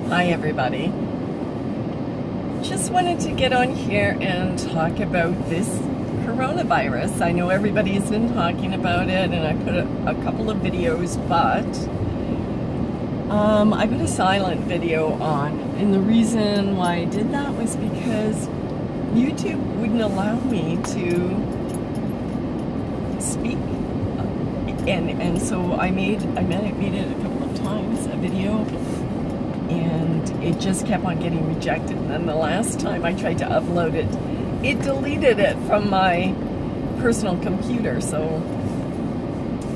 Hi everybody. Just wanted to get on here and talk about this coronavirus. I know everybody's been talking about it and I put a couple of videos, but I put a silent video on, and the reason why I did that was because YouTube wouldn't allow me to speak, and so I made it a couple of times, a video, and it just kept on getting rejected. And then the last time I tried to upload it, it deleted it from my personal computer, so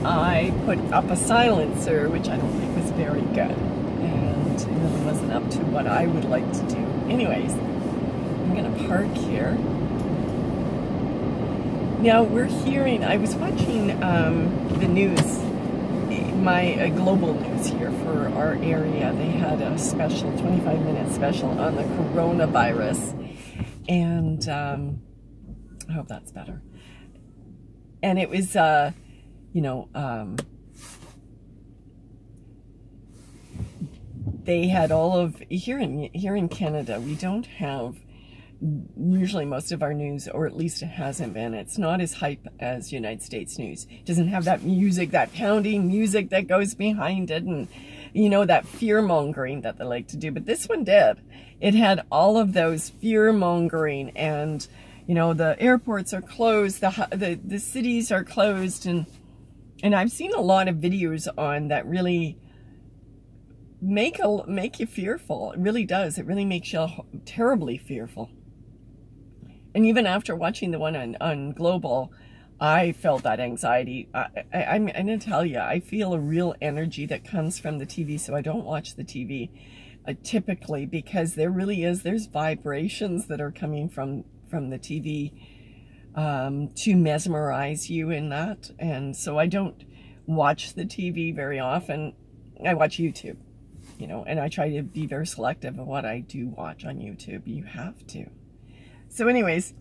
I put up a silencer, which I don't think was very good, and it really wasn't up to what I would like to do. Anyways, I'm gonna park here. Now we're hearing, I was watching the news, my global news here for our area. They had a special, 25-minute special on the coronavirus, and I hope that's better. And it was, they had all of, here in Canada, we don't have, usually most of our news, or at least it hasn't been, it's not as hype as United States news. It doesn't have that music, that pounding music that goes behind it, and that fear-mongering that they like to do. But this one did. It had all of those fear-mongering, and the airports are closed, the cities are closed, and I've seen a lot of videos on that really make you fearful. It really does. It really makes you terribly fearful. And even after watching the one on Global, I felt that anxiety. I'm going to tell you, I feel a real energy that comes from the TV, so I don't watch the TV typically, because there's vibrations that are coming from the TV to mesmerize you in that. And so I don't watch the TV very often. I watch YouTube, and I try to be very selective of what I do watch on YouTube. You have to. So anyways,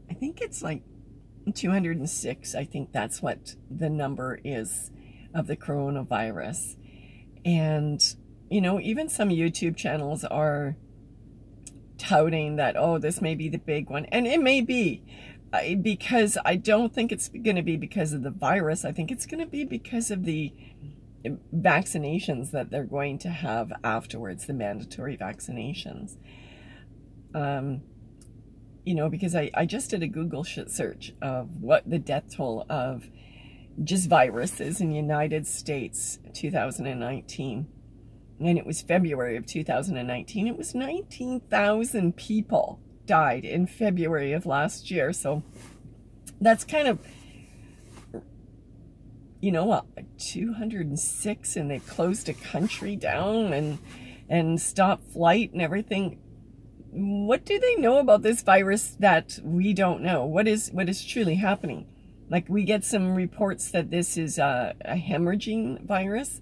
I think it's like 206. I think that's what the number is of the coronavirus. And, even some YouTube channels are touting that, oh, this may be the big one. And it may be, because I don't think it's going to be because of the virus. I think it's going to be because of the vaccinations that they're going to have afterwards, the mandatory vaccinations. Because I just did a Google search of what the death toll of just viruses in the United States 2019. And it was February of 2019. It was 19,000 people died in February of last year. So that's kind of, 206, and they closed a country down and stopped flight and everything. What do they know about this virus that we don't know? What is truly happening? Like, we get some reports that this is a hemorrhaging virus,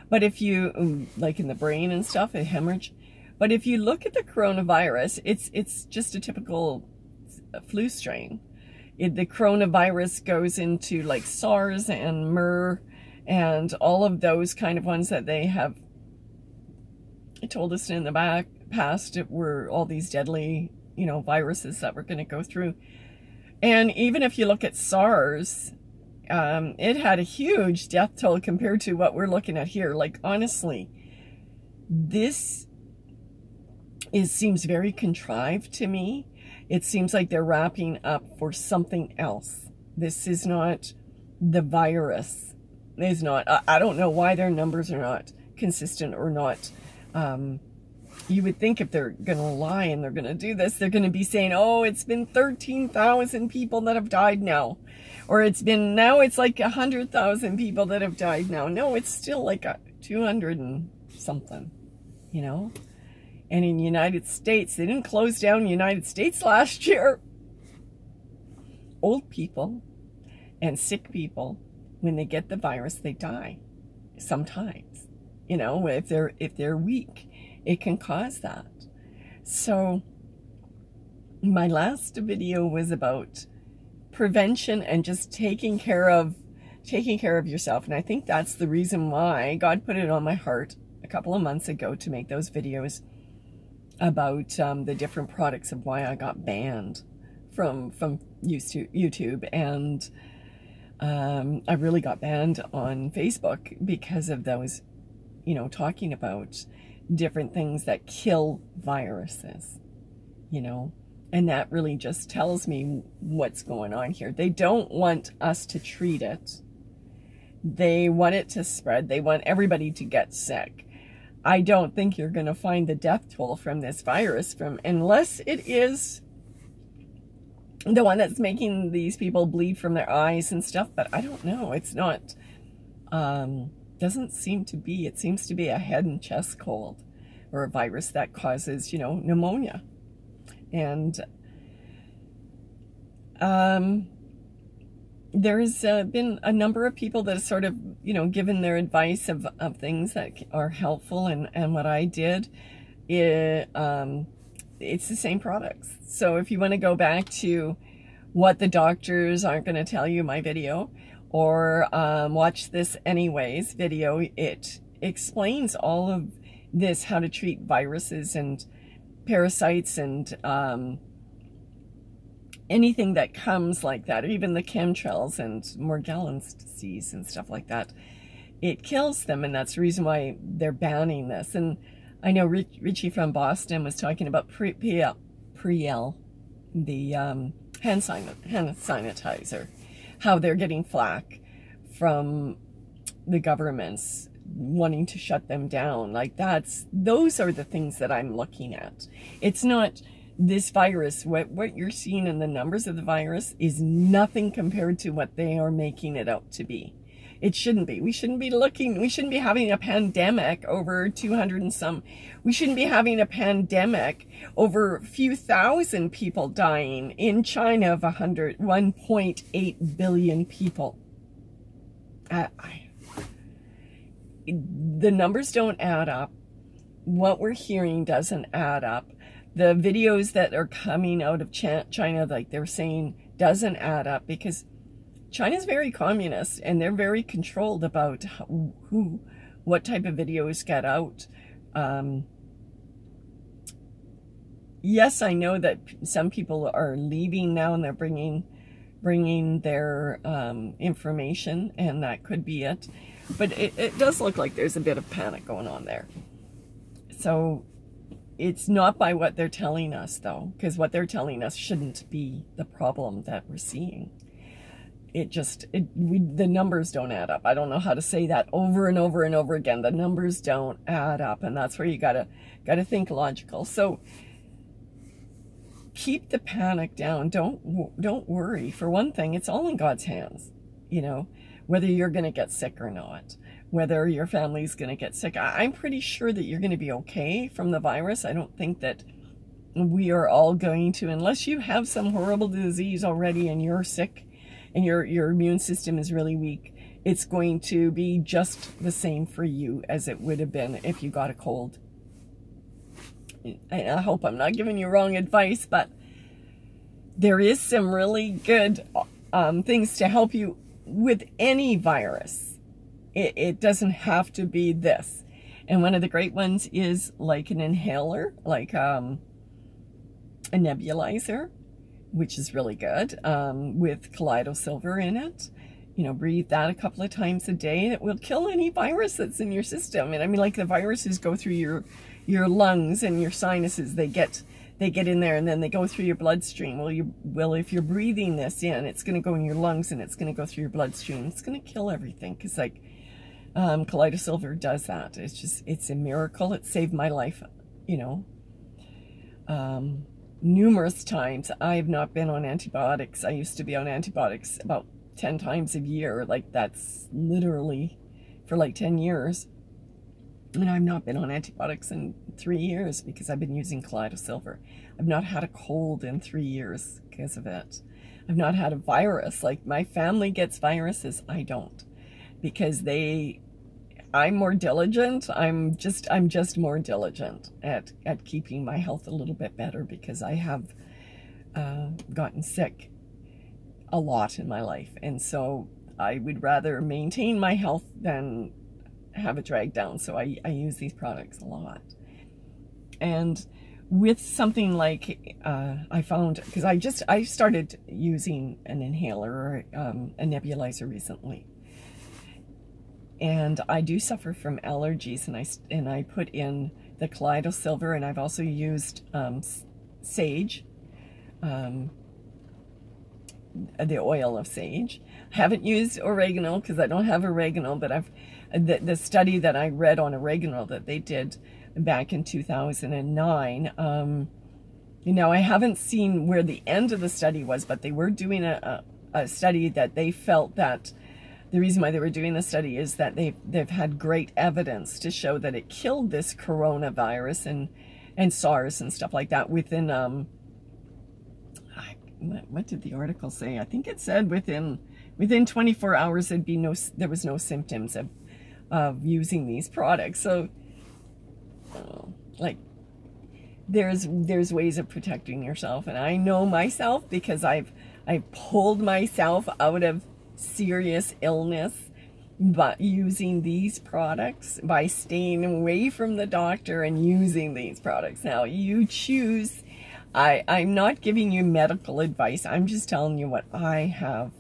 but if you, like in the brain and stuff, a hemorrhage. But if you look at the coronavirus, it's just a typical flu strain. The coronavirus goes into like SARS and MERS and all of those kind of ones that they have told us in the past were all these deadly, viruses that we're going to go through. And even if you look at SARS, it had a huge death toll compared to what we're looking at here. Like, honestly, this seems very contrived to me. It seems like they're wrapping up for something else. This is not the virus. It's not. I don't know why their numbers are not consistent or not. You would think if they're going to lie and they're going to do this, they're going to be saying, oh, it's been 13,000 people that have died now. Or it's like 100,000 people that have died now. No, it's still like 200 and something, And in the United States, they didn't close down the United States last year. Old people and sick people, when they get the virus, they die sometimes. If they're weak, it can cause that. So my last video was about prevention and just taking care of yourself. And I think that's the reason why God put it on my heart a couple of months ago to make those videos about the different products of why I got banned from YouTube, and I really got banned on Facebook because of those, you know, talking about different things that kill viruses, you know, and that really just tells me what's going on here. They don't want us to treat it. They want it to spread. They want everybody to get sick. I don't think you're going to find the death toll from this virus unless it is the one that's making these people bleed from their eyes and stuff, but I don't know. It's not, doesn't seem to be. It seems to be a head and chest cold, or a virus that causes, you know, pneumonia. And there's been a number of people that have sort of, you know, given their advice of things that are helpful, and what I did, it's the same products. So if you want to go back to what the doctors aren't going to tell you, my video, or watch this anyways video, it explains all of this, how to treat viruses and parasites and anything that comes like that, or even the chemtrails and Morgellons disease and stuff like that. It kills them, and that's the reason why they're banning this. And I know Richie from Boston was talking about Priel, the hand sanitizer, how they're getting flack from the governments wanting to shut them down. Like, those are the things that I'm looking at. It's not this virus. What you're seeing in the numbers of the virus is nothing compared to what they are making it out to be. It shouldn't be. We shouldn't be having a pandemic over 200 and some. We shouldn't be having a pandemic over a few thousand people dying in China of 1.8 billion people. The numbers don't add up. What we're hearing doesn't add up. The videos that are coming out of China, like they're saying, doesn't add up, because China's very communist, and they're very controlled about what type of videos get out. Yes, I know that some people are leaving now, and they're bringing their information, and that could be it. But it does look like there's a bit of panic going on there. So it's not by what they're telling us, though, because what they're telling us shouldn't be the problem that we're seeing. The numbers don't add up. I don't know how to say that over and over and over again. The numbers don't add up, and that's where you gotta think logical. So keep the panic down. Don't worry. For one thing, it's all in God's hands. You know, whether you're gonna get sick or not, whether your family's gonna get sick. I'm pretty sure that you're gonna be okay from the virus. I don't think that we are all going to, unless you have some horrible disease already and you're sick and your immune system is really weak, it's going to be just the same for you as it would have been if you got a cold. I hope I'm not giving you wrong advice, but there is some really good things to help you with any virus. It doesn't have to be this. And one of the great ones is like an inhaler, like a nebulizer, which is really good, with Kaleido Silver in it. You know, breathe that a couple of times a day. It will kill any virus that's in your system. And I mean, like, the viruses go through your lungs and your sinuses. They get in there, and then they go through your bloodstream. Well, if you're breathing this in, it's going to go in your lungs, and it's going to go through your bloodstream. It's going to kill everything, because, like, Kaleido Silver does that. It's a miracle. It saved my life, you know, numerous times. I have not been on antibiotics. I used to be on antibiotics about 10 times a year. Like, that's literally for like 10 years. And I've not been on antibiotics in 3 years because I've been using Kaleido Silver. I've not had a cold in 3 years because of it. I've not had a virus. Like, my family gets viruses. I don't, because I'm more diligent. I'm just more diligent at keeping my health a little bit better, because I have gotten sick a lot in my life. And so I would rather maintain my health than have it dragged down. So I use these products a lot. And with something like, I found, because I started using an inhaler or a nebulizer recently. And I do suffer from allergies, and I put in the Kaleido Silver, and I've also used sage, the oil of sage. I haven't used oregano because I don't have oregano, but the study that I read on oregano that they did back in 2009, I haven't seen where the end of the study was, but they were doing a study that they felt that the reason why they were doing the study is that they've had great evidence to show that it killed this coronavirus and SARS and stuff like that within, what did the article say? I think it said within 24 hours there was no symptoms of using these products. So, like, there's ways of protecting yourself, and I know myself because I've pulled myself out of serious illness but using these products, by staying away from the doctor and using these products. Now you choose. I'm not giving you medical advice. I'm just telling you what I have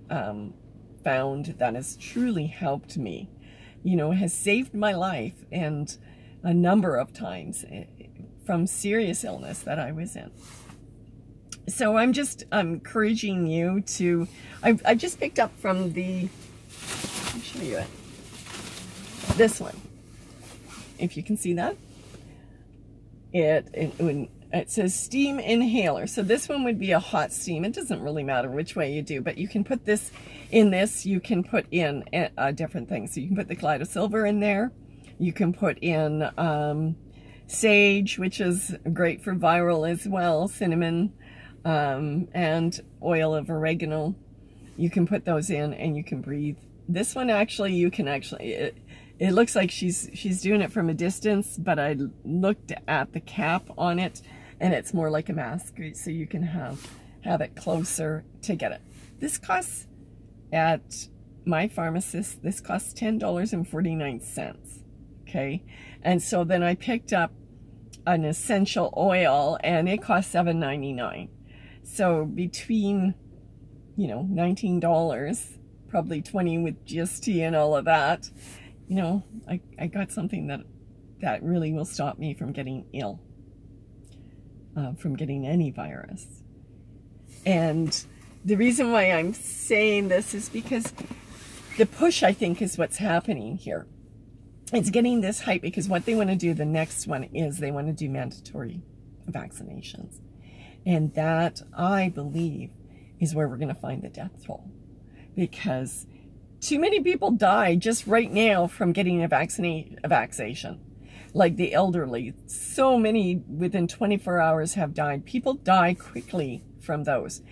found that has truly helped me, has saved my life, and a number of times from serious illness that I was in. So I'm just encouraging you to, I just picked up from the, let me show you it, this one, if you can see that. It says steam inhaler. So this one would be a hot steam. It doesn't really matter which way you do, but you can put this in this, you can put in different things. So you can put the Kaleido Silver in there. You can put in sage, which is great for viral as well, cinnamon, and oil of oregano. You can put those in and you can breathe. This one actually, it looks like she's doing it from a distance, but I looked at the cap on it and it's more like a mask, so you can have it closer to get it. This costs, at my pharmacist, this costs $10.49. Okay, and so then I picked up an essential oil and it costs $7.99. So between, $19, probably $20 with GST and all of that, I got something that really will stop me from getting ill, from getting any virus. And the reason why I'm saying this is because the push, I think, is what's happening here. It's getting this hype because what they want to do, the next one, is they want to do mandatory vaccinations. And that, I believe, is where we're going to find the death toll. Because too many people die just right now from getting a vaccination. Like the elderly. So many within 24 hours have died. People die quickly from those.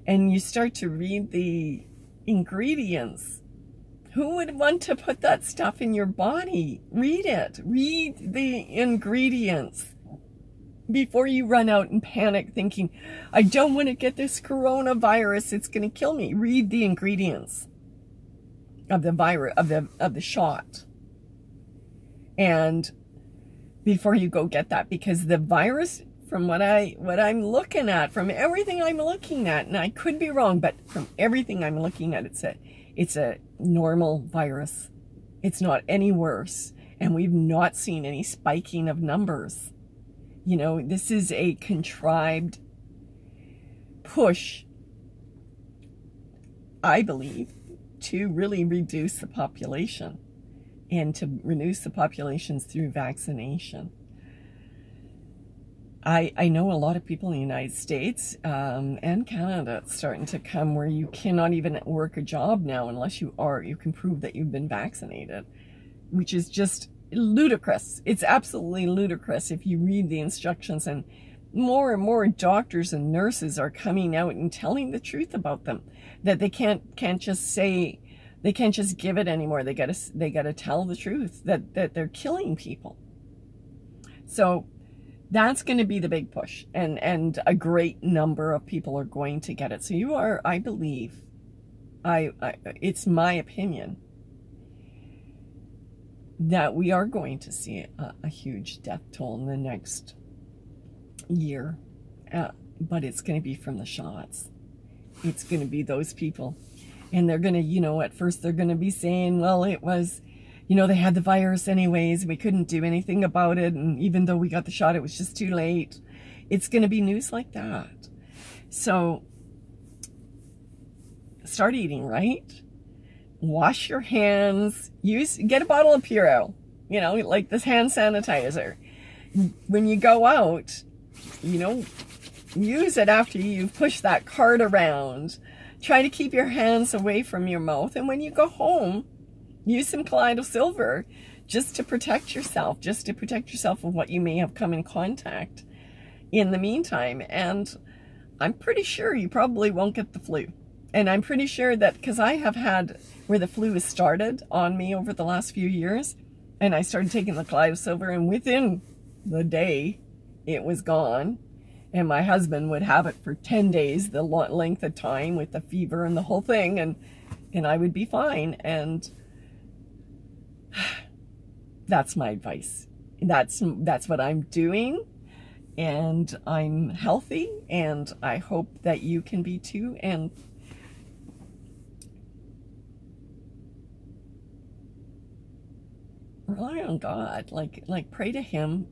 And you start to read the ingredients. Who would want to put that stuff in your body? Read it. Read the ingredients before you run out and panic thinking, I don't want to get this coronavirus, it's going to kill me. Read the ingredients of the virus, of the shot. And before you go get that, because the virus, from what I'm looking at, from everything I'm looking at, and I could be wrong, but from everything I'm looking at, it's a normal virus. It's not any worse. And we've not seen any spiking of numbers. This is a contrived push, I believe, to really reduce the population and to reduce the populations through vaccination. I know a lot of people in the United States and Canada, it's starting to come where you cannot even work a job now unless you can prove that you've been vaccinated, which is just ludicrous. It's absolutely ludicrous if you read the instructions, and more doctors and nurses are coming out and telling the truth about them, that they can't just say, they can't just give it anymore. They gotta tell the truth that they're killing people. So that's going to be the big push, and a great number of people are going to get it. So you are, I believe, it's my opinion, that we are going to see a huge death toll in the next year. But it's going to be from the shots. It's going to be those people. And they're going to, you know, at first they're going to be saying, well, it was, you know, they had the virus anyways. We couldn't do anything about it. And even though we got the shot, it was just too late. It's going to be news like that. So start eating right. Wash your hands. Get a bottle of Purell, you know, like this hand sanitizer. When you go out, you know, use it after you've pushed that cart around. Try to keep your hands away from your mouth. And when you go home, use some Kaleido Silver just to protect yourself, of what you may have come in contact in the meantime. And I'm pretty sure you probably won't get the flu. And I'm pretty sure that, because I have had where the flu has started on me over the last few years, and I started taking the Kaleido Silver, and within the day, it was gone. And my husband would have it for 10 days, the length of time with the fever and the whole thing, and I would be fine. And that's my advice. That's what I'm doing, and I'm healthy, and I hope that you can be too. And rely on God, like pray to Him,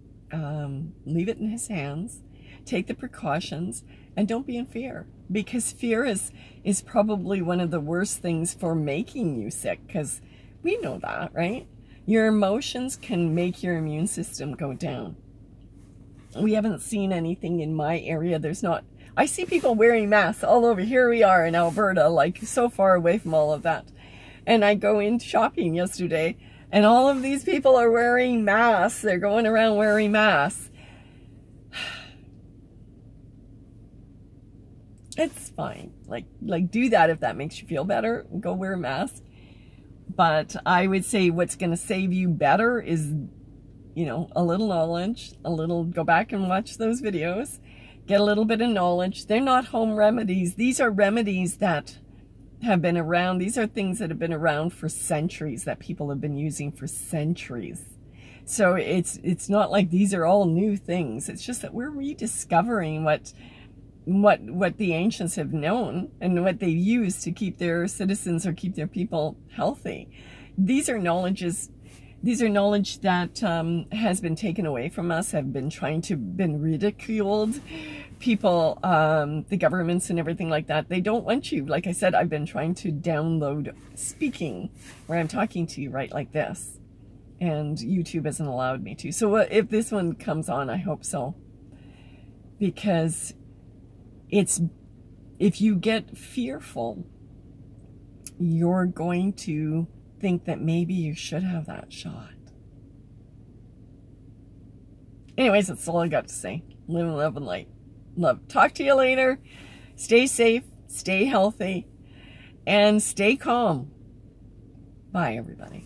leave it in His hands. Take the precautions, and don't be in fear, because fear is probably one of the worst things for making you sick, because we know that, right? Your emotions can make your immune system go down. We haven't seen anything in my area. I see people wearing masks all over. Here we are in Alberta, like so far away from all of that. And I go in shopping yesterday, and all of these people are wearing masks. They're going around wearing masks. It's fine. Like do that if that makes you feel better. Go wear a mask. But I would say what's going to save you better is, you know, a little knowledge, go back and watch those videos, get a little bit of knowledge. They're not home remedies. These are remedies that have been around. These are things that have been around for centuries, that people have been using for centuries. So it's not like these are all new things. It's just that we're rediscovering what the ancients have known and what they use to keep their citizens or keep their people healthy. These are knowledge that has been taken away from us, have been been ridiculed. People, the governments and everything like that, they don't want you. Like I said, I've been trying to download speaking, where I'm talking to you right like this, and YouTube hasn't allowed me to. So if this one comes on, I hope so, because if you get fearful, you're going to think that maybe you should have that shot. Anyways, that's all I got to say. Live and love and light. Love. Talk to you later. Stay safe, stay healthy, and stay calm. Bye, everybody.